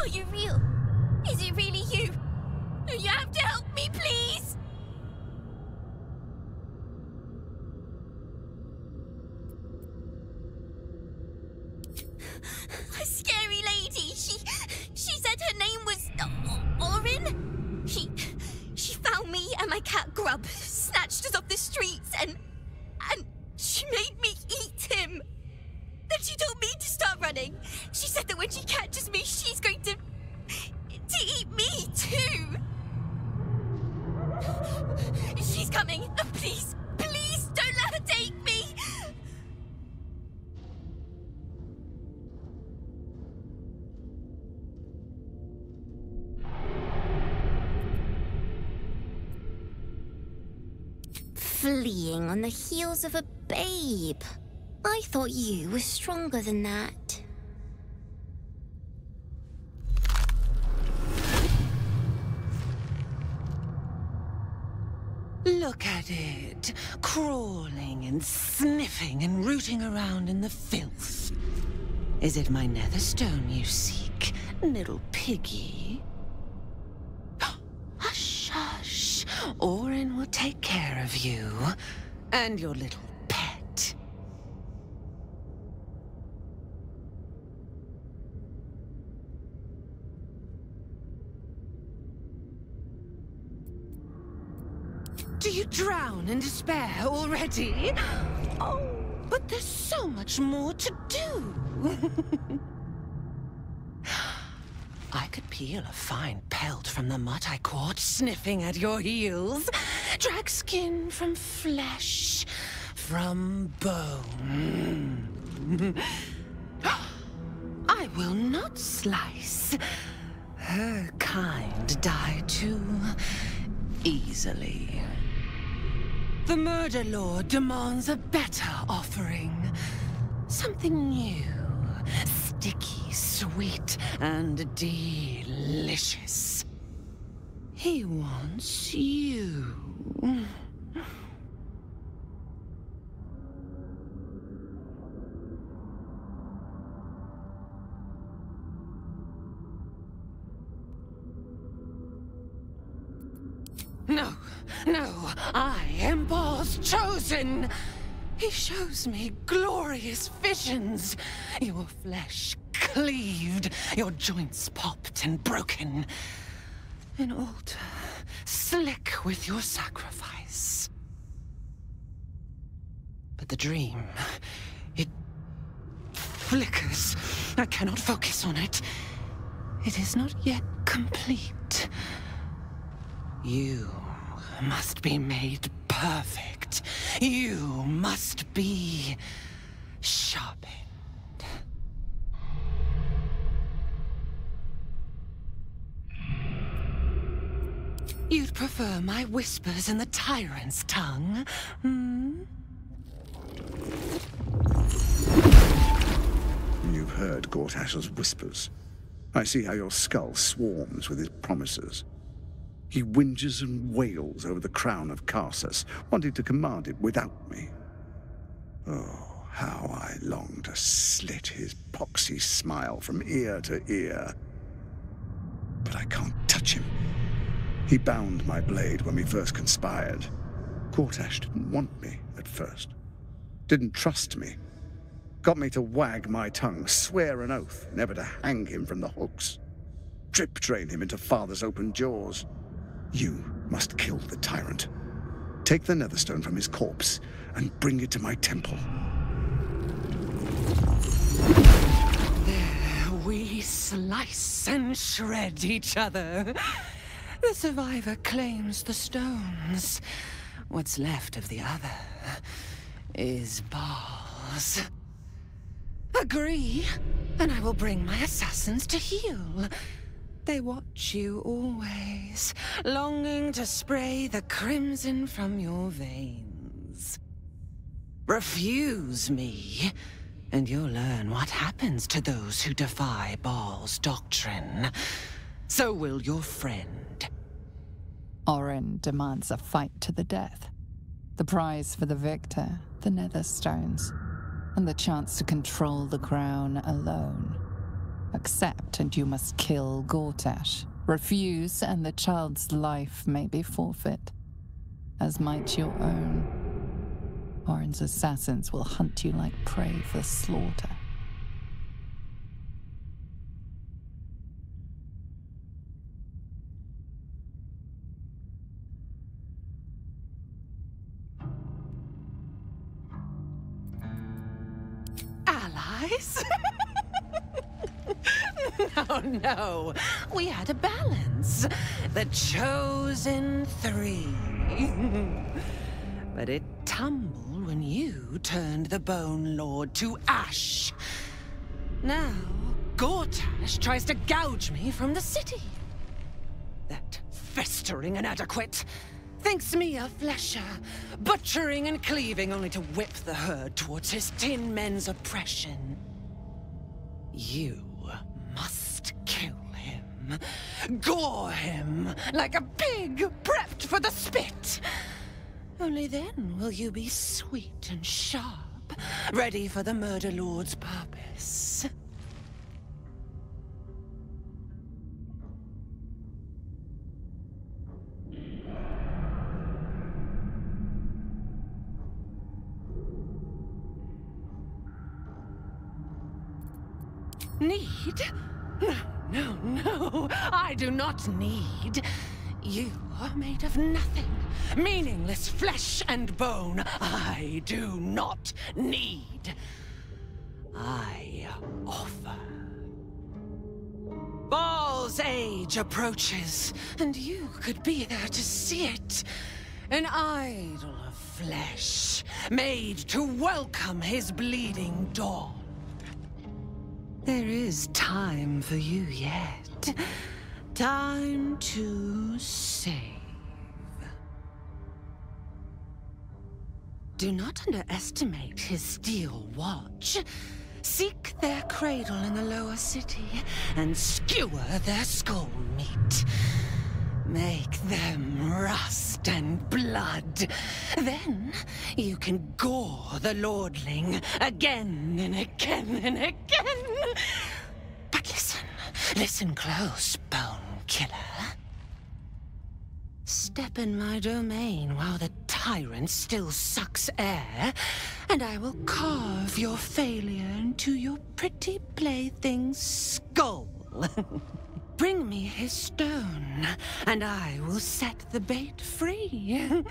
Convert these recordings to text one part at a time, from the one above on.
Are you real? Is it really you? You have to help me, please! A scary lady. She said her name was Orin. She found me and my cat Grub, snatched us off the streets, and she made me eat him. Then she told me to start running. She said that when she catches me, she's going to eat me too. She's coming. Please, please don't let her take me. Fleeing on the heels of a babe. I thought you were stronger than that. Look at it, crawling and sniffing and rooting around in the filth. Is it my netherstone you seek, little piggy? Hush, hush. Orin will take care of you and your little pet. Do you drown in despair already? Oh, but there's so much more to do. I could peel a fine pelt from the mutt I caught sniffing at your heels. Drag skin from flesh, from bone. I will not slice. Her kind die too easily. The Murder Lord demands a better offering. Something new. Sticky, sweet, and delicious. He wants you. No, no, I am Paul's chosen. He shows me glorious visions. Your flesh cleaved, your joints popped and broken. An altar slick with your sacrifice. But the dream, it flickers. I cannot focus on it. It is not yet complete. You must be made perfect. You must be sharpened. You'd prefer my whispers in the tyrant's tongue, hmm? You've heard Gortash's whispers. I see how your skull swarms with his promises. He whinges and wails over the crown of Karsus, wanting to command it without me. Oh, how I long to slit his poxy smile from ear to ear. But I can't touch him. He bound my blade when we first conspired. Gortash didn't want me at first. Didn't trust me. Got me to wag my tongue, swear an oath never to hang him from the hooks. Drip drain him into father's open jaws. You must kill the tyrant. Take the netherstone from his corpse and bring it to my temple. There we slice and shred each other. The survivor claims the stones. What's left of the other is bars. Agree, and I will bring my assassins to heal. They watch you always, longing to spray the crimson from your veins. Refuse me, and you'll learn what happens to those who defy Baal's doctrine. So will your friend. Orin demands a fight to the death. The prize for the victor, the Netherstones, and the chance to control the crown alone. Accept and you must kill Gortash. Refuse and the child's life may be forfeit, as might your own. Orin's assassins will hunt you like prey for slaughter. Allies? No. We had a balance. The chosen three. But it tumbled when you turned the Bone Lord to ash. Now, Gortash tries to gouge me from the city. That festering inadequate thinks me a flesher, butchering and cleaving only to whip the herd towards his tin men's oppression. You must kill him. Gore him like a pig prepped for the spit. Only then will you be sweet and sharp, ready for the Murder Lord's purpose. Need? No, I do not need. You are made of nothing. Meaningless flesh and bone. I do not need. I offer. Baal's age approaches, and you could be there to see it. An idol of flesh, made to welcome his bleeding dawn. There is time for you yet. Time to save. Do not underestimate his steel watch. Seek their cradle in the lower city and skewer their skull meat. Make them rust and blood. Then you can gore the lordling again and again and again. But listen close, Bone Killer. Step in my domain while the tyrant still sucks air, and I will carve your failure into your pretty plaything's skull. Bring me his stone, and I will set the bait free.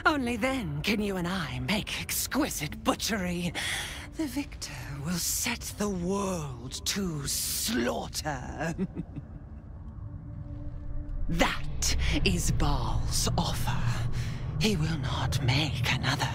Only then can you and I make exquisite butchery. The victor will set the world to slaughter. That is Baal's offer. He will not make another.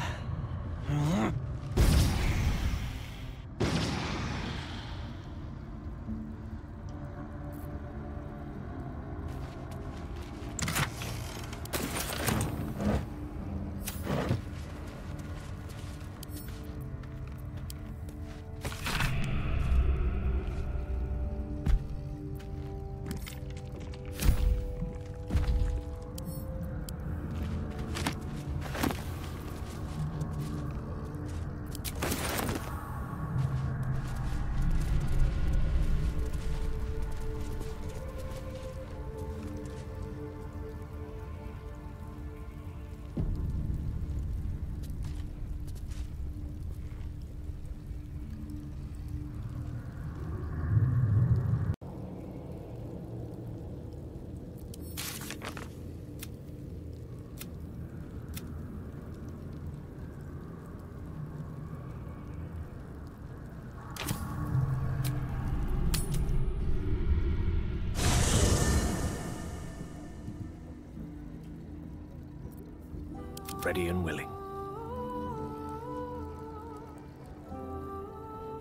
Ready and willing.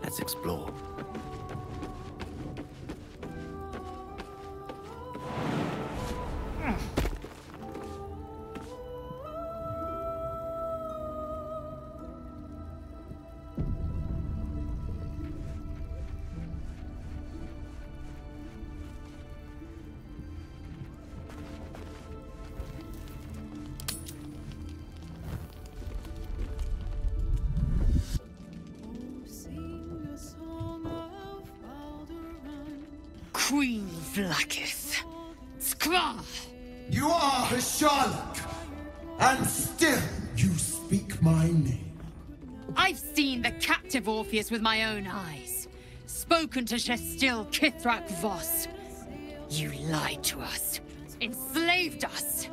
Let's explore. Sing a song Queen Vlaakith. Skvar! You are Hasharlok, and still you speak my name. I've seen the captive Orpheus with my own eyes. Spoken to Shestil Kithrak Voss. You lied to us. Enslaved us.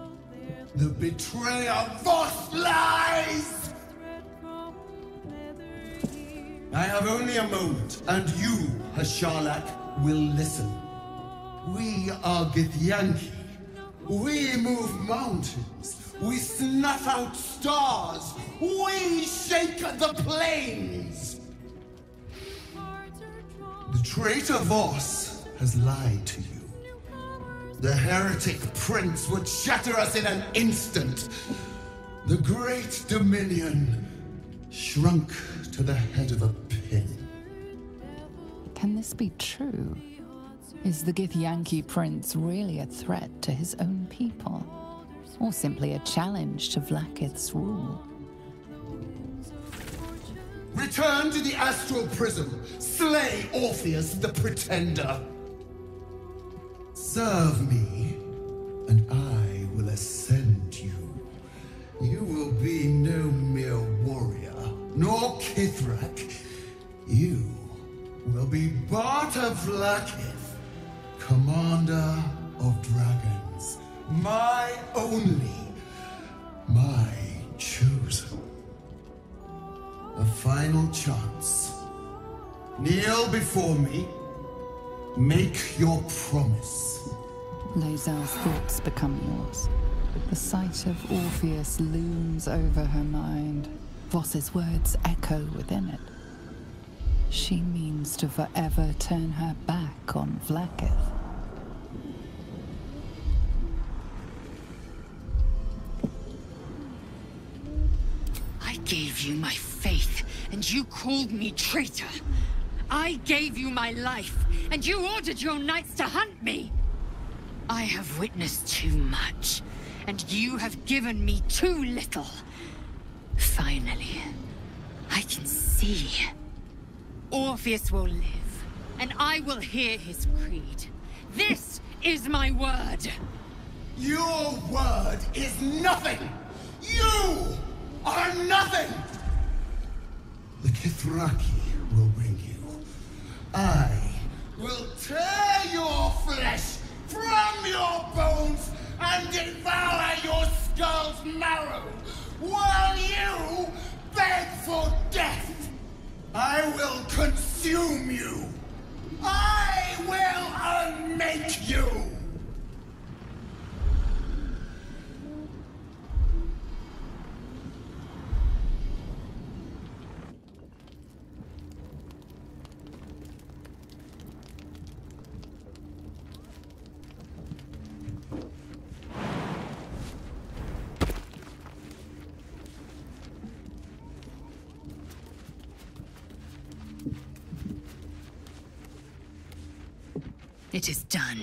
The betrayer Voss lies! I have only a moment, and you, Hasharlok, will listen. We are Githyanki. We move mountains. We snuff out stars. We shake the plains. The traitor Voss has lied to you. The heretic prince would shatter us in an instant. The great dominion shrunk to the head of a pin. Can this be true? Is the Githyanki prince really a threat to his own people? Or simply a challenge to Vlaakith's rule? Return to the astral prism. Slay Orpheus the Pretender. Serve me, and I will ascend you. You will be no mere warrior, nor Kithrak. You will be Barta Vlaakith, commander of dragons. My only, my chosen. A final chance. Kneel before me. Make your promise. Lae'zel's thoughts become yours. The sight of Orpheus looms over her mind. Voss's words echo within it. She means to forever turn her back on Vlaakith. I gave you my faith, and you called me traitor. I gave you my life, and you ordered your knights to hunt me. I have witnessed too much, and you have given me too little. Finally, I can see. Orpheus will live, and I will hear his creed. This is my word. Your word is nothing! You are nothing! The Kithraki will bring you. I will tear your flesh from your bones and devour your skull's marrow, while you beg for death. I will consume you. I will unmake you. It is done.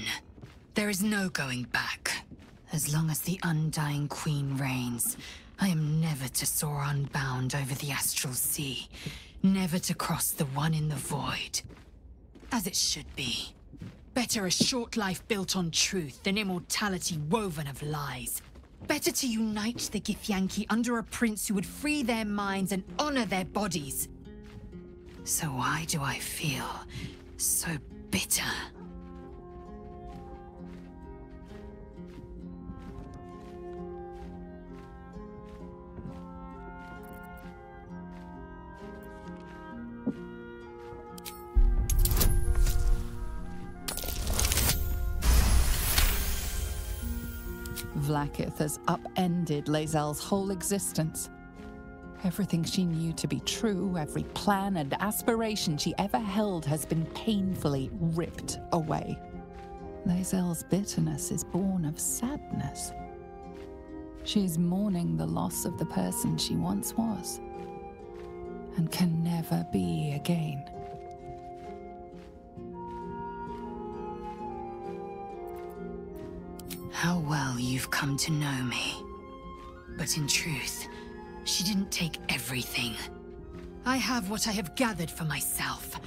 There is no going back. As long as the Undying Queen reigns, I am never to soar unbound over the astral sea. Never to cross the one in the void. As it should be. Better a short life built on truth than immortality woven of lies. Better to unite the Githyanki under a prince who would free their minds and honor their bodies. So why do I feel so bitter? Vlaakith has upended Lae'zel's whole existence. Everything she knew to be true, every plan and aspiration she ever held has been painfully ripped away. Lae'zel's bitterness is born of sadness. She's mourning the loss of the person she once was, and can never be again. How well you've come to know me. But in truth, she didn't take everything. I have what I have gathered for myself.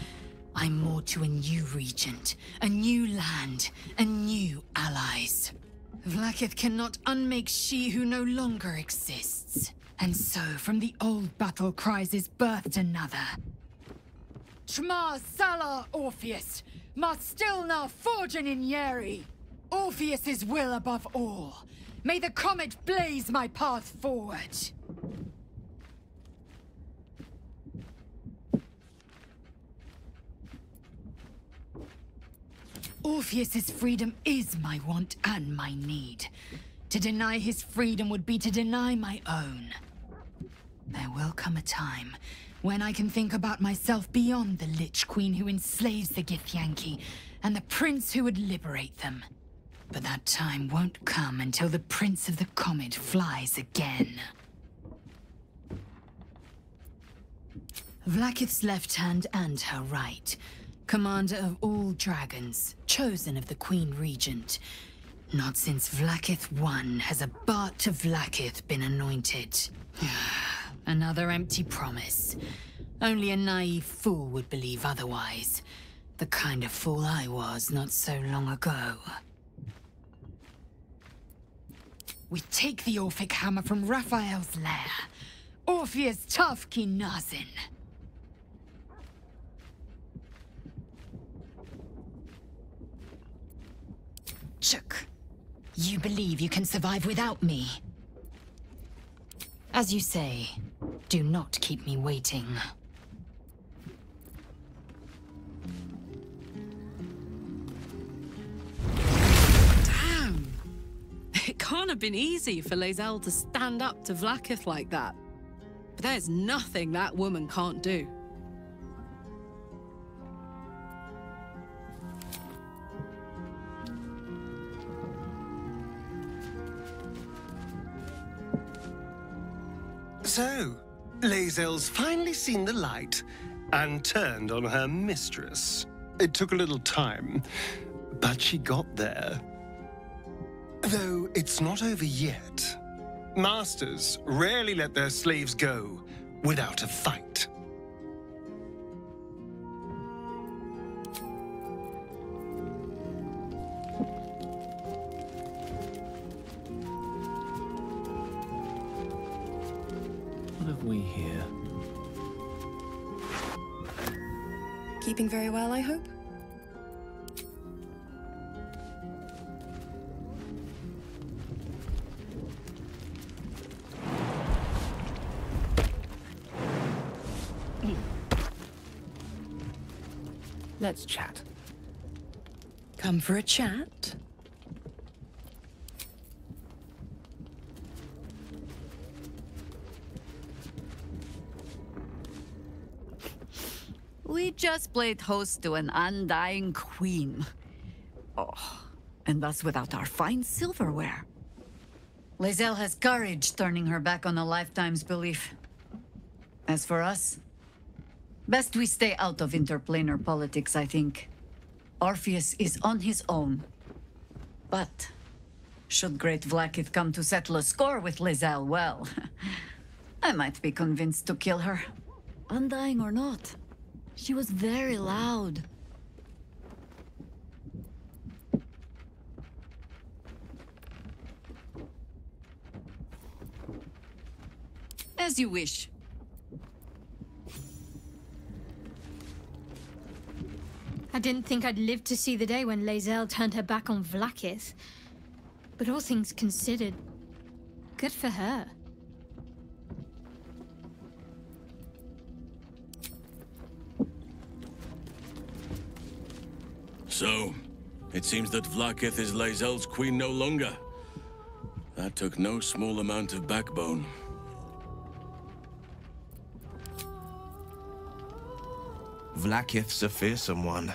I'm moored to a new regent, a new land, and new allies. Vlaakith cannot unmake she who no longer exists. And so, from the old battle cries is birthed another. Shma Salar Orpheus, Marstilna Forgin in Yeri. Orpheus's will above all. May the comet blaze my path forward. Orpheus's freedom is my want and my need. To deny his freedom would be to deny my own. There will come a time when I can think about myself beyond the Lich Queen who enslaves the Githyanki and the prince who would liberate them. But that time won't come until the Prince of the Comet flies again. Vlaakith's left hand and her right. Commander of all dragons, chosen of the Queen Regent. Not since Vlaakith I has a Bart to Vlaakith been anointed. Another empty promise. Only a naive fool would believe otherwise. The kind of fool I was not so long ago. We take the Orphic hammer from Raphael's lair. Orpheus Tafki Nazin. Chuk, you believe you can survive without me. As you say, do not keep me waiting. Damn! It can't have been easy for Lae'zel to stand up to Vlaakith like that. But there's nothing that woman can't do. So, Lae'zel's finally seen the light and turned on her mistress. It took a little time, but she got there. Though it's not over yet. Masters rarely let their slaves go without a fight. What have we here? Keeping very well, I hope? Let's chat. Come for a chat? We just played host to an undying queen. Oh, and that's without our fine silverware. Lae'zel has courage turning her back on a lifetime's belief. As for us, best we stay out of interplanar politics, I think. Orpheus is on his own. But should great Vlaakith come to settle a score with Lae'zel, well, I might be convinced to kill her. Undying or not, she was very loud. As you wish. I didn't think I'd live to see the day when Lae'zel turned her back on Vlaakith. But all things considered, good for her. So, it seems that Vlaakith is Lae'zel's queen no longer. That took no small amount of backbone. Vlaakith's a fearsome one.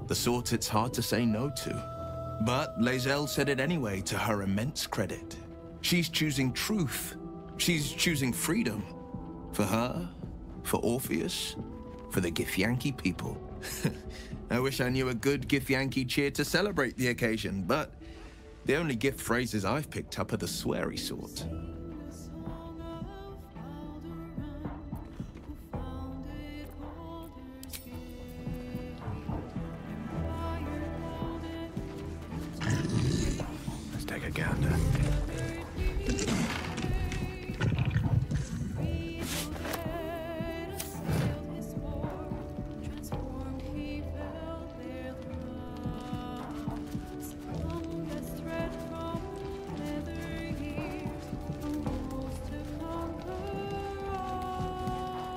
The sort it's hard to say no to. But Lae'zel said it anyway, to her immense credit. She's choosing truth. She's choosing freedom. For her, for Orpheus, for the Githyanki people. I wish I knew a good Githyanki cheer to celebrate the occasion, but the only gift phrases I've picked up are the sweary sort. a gander.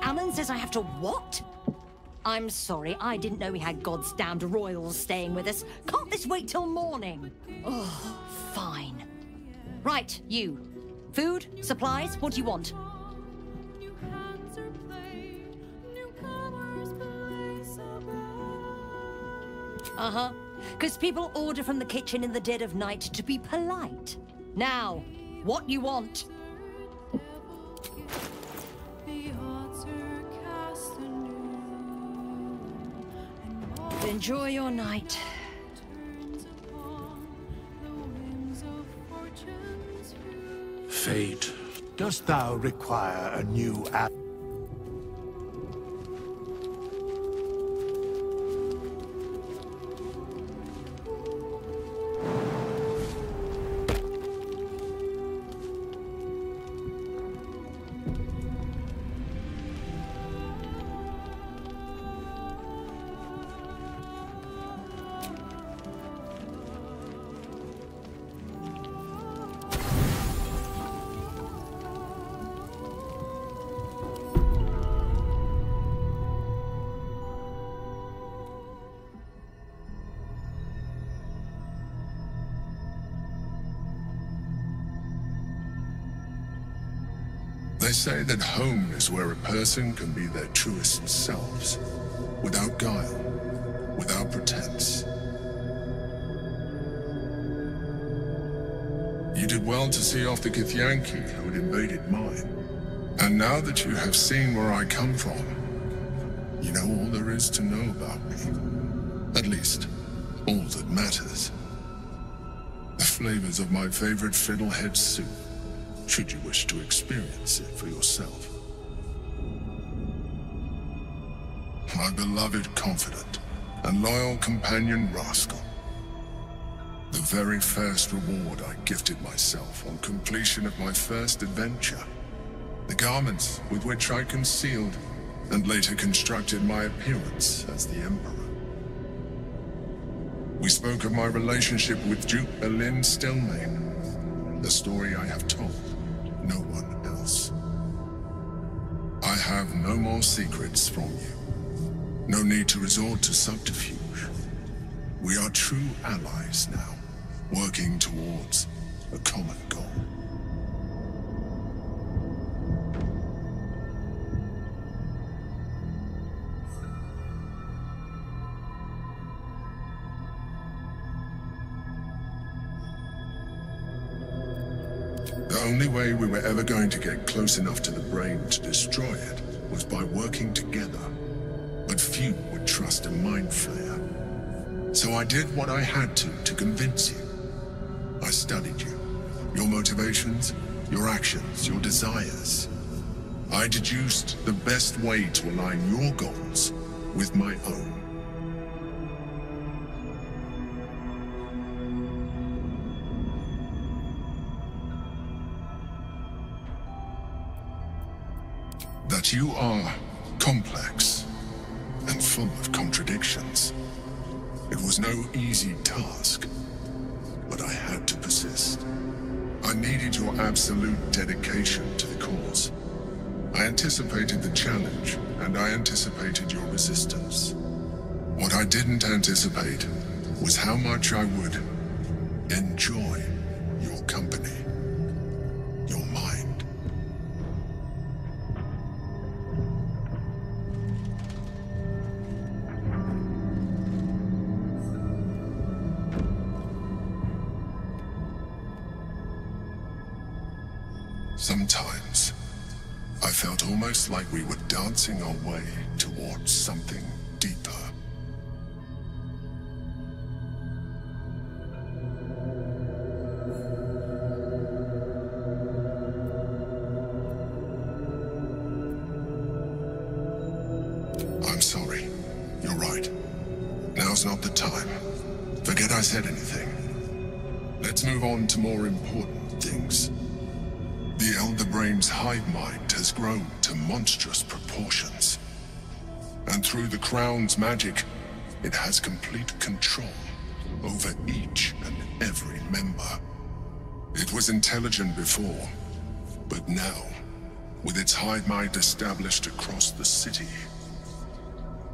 Alan says I have to what? I'm sorry, I didn't know we had God's damned royals staying with us. Can't this wait till morning? Oh, fine. Right, you. Food? Supplies? What do you want? Uh-huh. Because people order from the kitchen in the dead of night to be polite. Now, what you want? Enjoy your night. Fate, dost thou require a new app? They say that home is where a person can be their truest selves, without guile, without pretense. You did well to see off the Githyanki who had invaded mine. And now that you have seen where I come from, you know all there is to know about me. At least, all that matters. The flavors of my favorite fiddlehead soup, should you wish to experience it for yourself. My beloved confidant and loyal companion Rascal. The very first reward I gifted myself on completion of my first adventure. The garments with which I concealed and later constructed my appearance as the Emperor. We spoke of my relationship with Duke Elin Stelmane, the story I have told. No one else. I have no more secrets from you. No need to resort to subterfuge. We are true allies now, working towards a common goal. The only way we were ever going to get close enough to the brain to destroy it was by working together. But few would trust a mind flayer. So I did what I had to convince you. I studied you, your motivations, your actions, your desires. I deduced the best way to align your goals with my own. That you are complex and full of contradictions. It was no easy task, but I had to persist. I needed your absolute dedication to the cause. I anticipated the challenge, and I anticipated your resistance. What I didn't anticipate was how much I would enjoy your company, your mind. Sometimes, I felt almost like we were dancing our way towards something deeper. I'm sorry. You're right. Now's not the time. Forget I said anything. Let's move on to more important things. The Elder Brain's hive mind has grown to monstrous proportions. And through the Crown's magic, it has complete control over each and every member. It was intelligent before, but now, with its hive mind established across the city,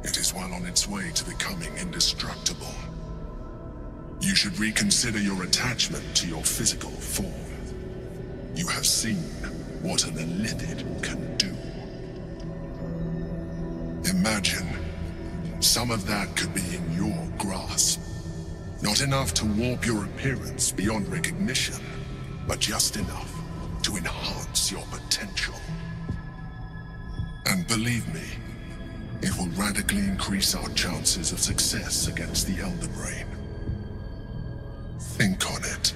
it is well on its way to becoming indestructible. You should reconsider your attachment to your physical form. You have seen what an illithid can do. Imagine, some of that could be in your grasp. Not enough to warp your appearance beyond recognition, but just enough to enhance your potential. And believe me, it will radically increase our chances of success against the Elder Brain. Think on it.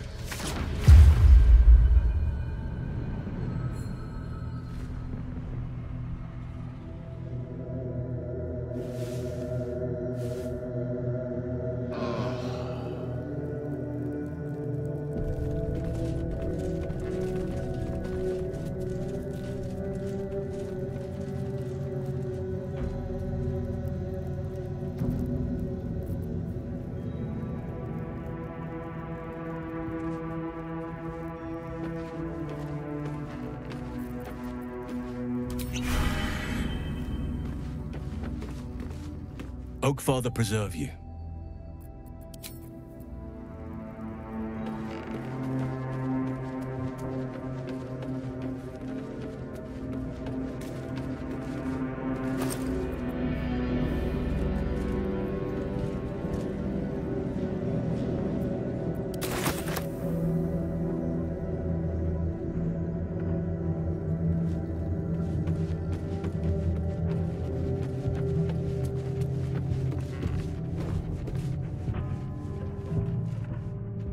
Oakfather preserve you.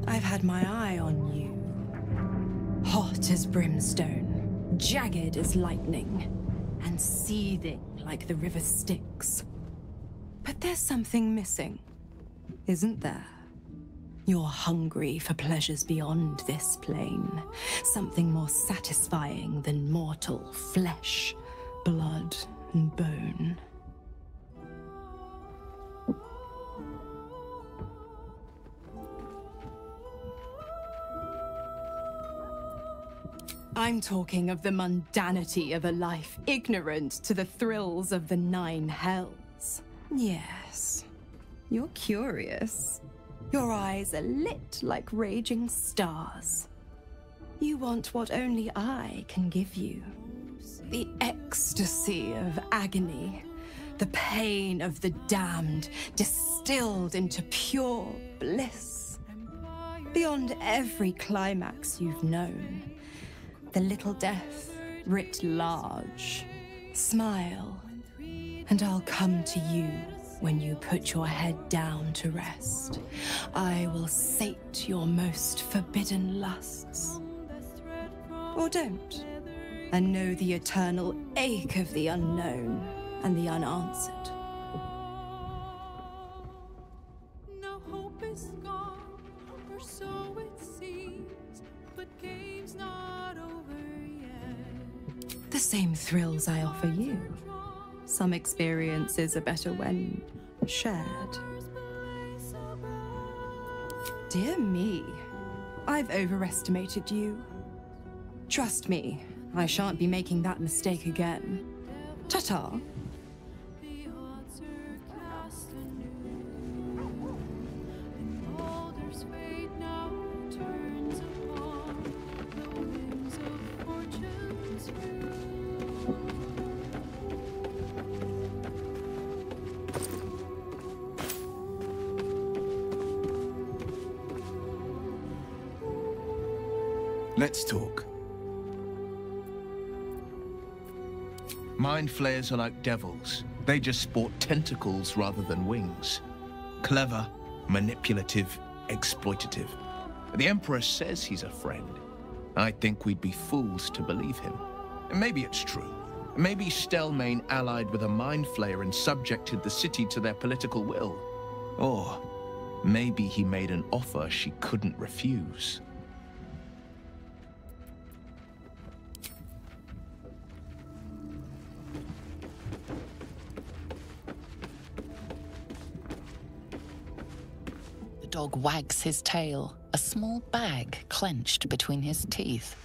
I've had my eye on you. Hot as brimstone, jagged as lightning, and seething like the river Styx. But there's something missing, isn't there? You're hungry for pleasures beyond this plane. Something more satisfying than mortal flesh, blood, and bone. I'm talking of the mundanity of a life ignorant to the thrills of the 9 hells. Yes, you're curious. Your eyes are lit like raging stars. You want what only I can give you. The ecstasy of agony, the pain of the damned, distilled into pure bliss. Beyond every climax you've known. The little death writ large. Smile, and I'll come to you when you put your head down to rest. I will sate your most forbidden lusts. Or don't, and know the eternal ache of the unknown and the unanswered. No hope is gone, or so it seems, but game's not over yet. The same thrills I offer you. Some experiences are better when shared. Dear me, I've overestimated you. Trust me, I shan't be making that mistake again. Ta-ta. Let's talk. Mind flayers are like devils. They just sport tentacles rather than wings. Clever, manipulative, exploitative. The Emperor says he's a friend. I think we'd be fools to believe him. And maybe it's true. Maybe Stelmane allied with a mind flayer and subjected the city to their political will. Or Maybe he made an offer she couldn't refuse. The dog wags his tail, a small bag clenched between his teeth.